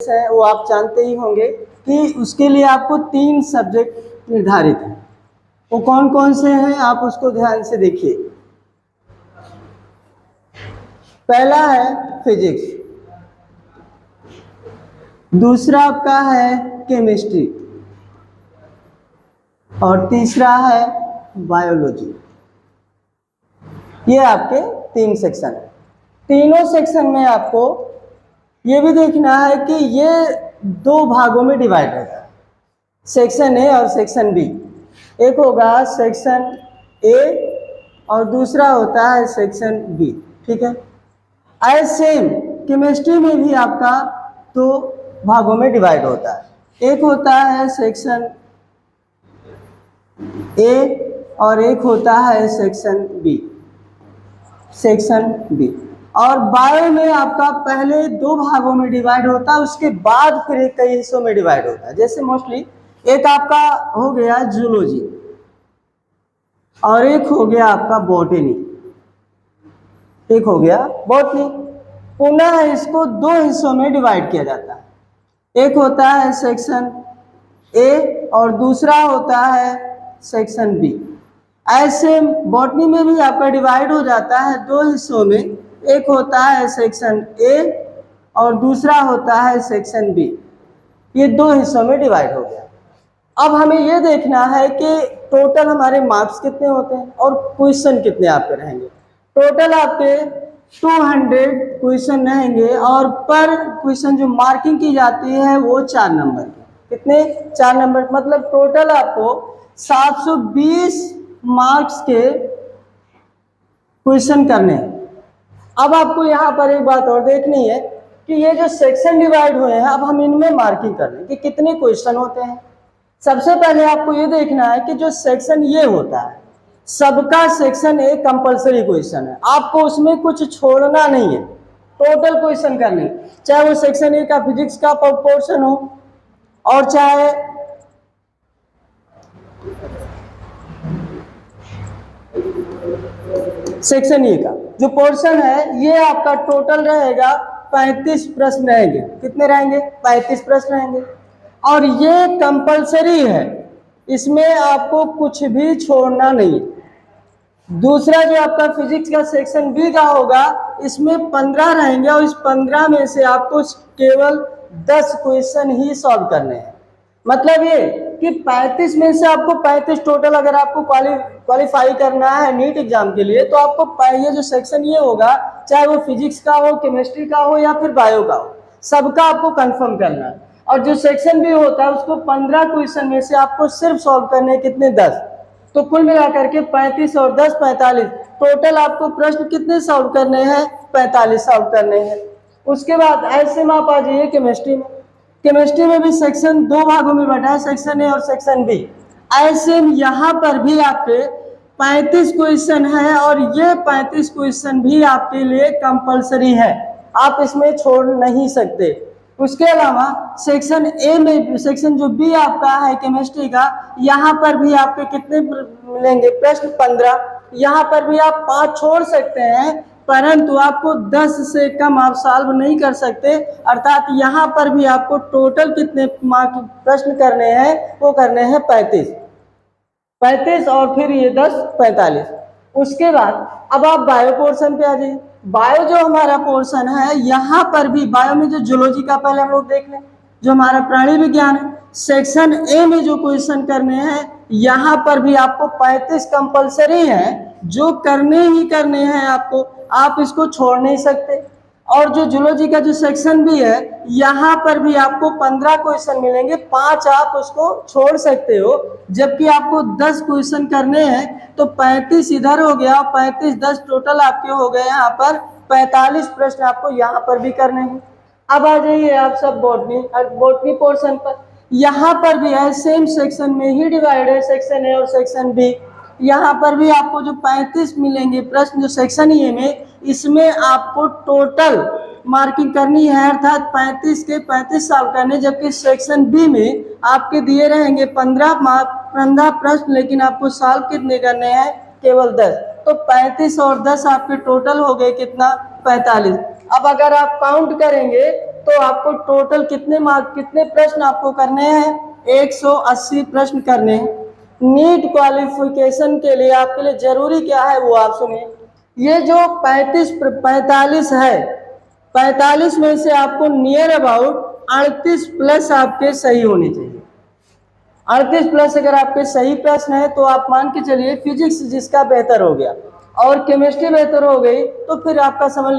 है वो आप जानते ही होंगे कि उसके लिए आपको 3 सब्जेक्ट निर्धारित हैं। वो कौन कौन से हैं आप उसको ध्यान से देखिए। पहला है फिजिक्स, दूसरा आपका है केमिस्ट्री और तीसरा है बायोलॉजी। ये आपके 3 सेक्शन हैं। तीनों सेक्शन में आपको ये भी देखना है कि ये 2 भागों में डिवाइड होता है, सेक्शन ए और सेक्शन बी। एक होगा सेक्शन ए और दूसरा होता है सेक्शन बी, ठीक है। एज सेम केमिस्ट्री में भी आपका 2 भागों में डिवाइड होता है, एक होता है सेक्शन ए और एक होता है सेक्शन बी, सेक्शन बी। और बायो में आपका पहले 2 भागों में डिवाइड होता है, उसके बाद फिर कई हिस्सों में डिवाइड होता है। जैसे मोस्टली एक आपका हो गया जूलॉजी और एक हो गया आपका बॉटनी, एक हो गया बॉटनी। पुनः इसको 2 हिस्सों में डिवाइड किया जाता है, एक होता है सेक्शन ए और दूसरा होता है सेक्शन बी। ऐसे बॉटनी में भी आपका डिवाइड हो जाता है 2 हिस्सों में, एक होता है सेक्शन ए और दूसरा होता है सेक्शन बी। ये 2 हिस्सों में डिवाइड हो गया। अब हमें ये देखना है कि टोटल हमारे मार्क्स कितने होते हैं और क्वेश्चन कितने आपके रहेंगे। टोटल आपके 200 क्वेश्चन रहेंगे और पर क्वेश्चन जो मार्किंग की जाती है वो 4 नंबर की। कितने? 4 नंबर, मतलब टोटल आपको 720 मार्क्स के क्वेश्चन करने हैं। अब आपको यहाँ पर एक बात और देखनी है कि ये जो सेक्शन डिवाइड हुए हैं, अब हम इनमें मार्किंग कर लें कि कितने क्वेश्चन होते हैं। सबसे पहले आपको ये देखना है कि जो सेक्शन ये होता है, सबका सेक्शन एक कंपलसरी क्वेश्चन है, आपको उसमें कुछ छोड़ना नहीं है, टोटल क्वेश्चन करने, चाहे वो सेक्शन ए का फिजिक्स का पोर्शन हो और चाहे सेक्शन ए का जो पोर्शन है, ये आपका टोटल रहेगा 35 प्रश्न रहेंगे। कितने रहेंगे? 35 प्रश्न रहेंगे और ये कंपलसरी है, इसमें आपको कुछ भी छोड़ना नहीं। दूसरा जो आपका फिजिक्स का सेक्शन बी का होगा, इसमें 15 रहेंगे और इस 15 में से आपको केवल 10 क्वेश्चन ही सॉल्व करने हैं। मतलब ये कि 35 में से आपको 35 टोटल, अगर आपको क्वालिफाई करना है नीट एग्जाम के लिए, तो आपको ये जो सेक्शन ये होगा, चाहे वो फिजिक्स का हो, केमिस्ट्री का हो या फिर बायो का हो, सबका आपको कंफर्म करना है। और जो सेक्शन भी होता है उसको 15 क्वेश्चन में से आपको सिर्फ सॉल्व करने कितने? 10। तो कुल मिलाकर के 35 और 10 45, टोटल आपको प्रश्न कितने सॉल्व करने हैं? 45 सॉल्व करने हैं। उसके बाद ऐसे में आप आ जाइए केमिस्ट्री में। केमिस्ट्री में भी सेक्शन 2 भागों में बटा है, सेक्शन ए और सेक्शन बी। ऐसे यहाँ पर भी आपके 35 क्वेश्चन है और ये 35 क्वेश्चन भी आपके लिए कंपलसरी है, आप इसमें छोड़ नहीं सकते। उसके अलावा सेक्शन ए में, सेक्शन जो बी आपका है केमिस्ट्री का, यहाँ पर भी आपके कितने मिलेंगे प्रश्न? 15। यहाँ पर भी आप 5 छोड़ सकते हैं, परंतु आपको 10 से कम आप सॉल्व नहीं कर सकते। अर्थात यहाँ पर भी आपको टोटल कितने प्रश्न करने हैं? वो करने हैं 35 और फिर ये 10 45। उसके बाद अब आप बायो पोर्शन पे आ जाइए। बायो जो हमारा पोर्शन है, यहाँ पर भी बायो में जो जूलॉजी का पहले हम लोग देख लें, जो हमारा प्राणी विज्ञान है, सेक्शन ए में जो क्वेश्चन करने हैं, यहाँ पर भी आपको 35 कंपलसरी हैं, जो करने ही करने हैं आपको, आप इसको छोड़ नहीं सकते। और जो जूलॉजी का जो सेक्शन भी है, यहाँ पर भी आपको 15 क्वेश्चन मिलेंगे, 5 आप उसको छोड़ सकते हो, जबकि आपको 10 क्वेश्चन करने हैं। तो 35 इधर हो गया, 35 10 टोटल आपके हो गए यहाँ पर 45 प्रश्न आपको यहाँ पर भी करने हैं। अब आ जाइए आप सब बॉटनी पोर्शन पर। यहाँ पर भी है, सेम सेक्शन में ही डिवाइड है, सेक्शन ए और सेक्शन बी। यहाँ पर भी आपको जो 35 मिलेंगे प्रश्न जो सेक्शन ए में, इसमें आपको टोटल मार्किंग करनी है, अर्थात 35 के 35 सॉल्व करने, जबकि सेक्शन बी में आपके दिए रहेंगे 15 प्रश्न, लेकिन आपको सॉल्व कितने करने हैं? केवल 10। तो 35 और 10 आपके टोटल हो गए कितना? 45। अब अगर आप काउंट करेंगे तो आपको टोटल कितने प्रश्न आपको करने हैं? 180 प्रश्न करने हैं। नीट क्वालिफिकेशन के लिए आपके लिए जरूरी क्या है वो आप सुनिए। ये जो 45 है, 45 में से आपको नियर अबाउट 38 प्लस आपके सही होने चाहिए। 38 प्लस अगर आपके सही प्रश्न है तो आप मान के चलिए फिजिक्स जिसका बेहतर हो गया और केमिस्ट्री बेहतर हो गई तो फिर आपका समझ लीजिए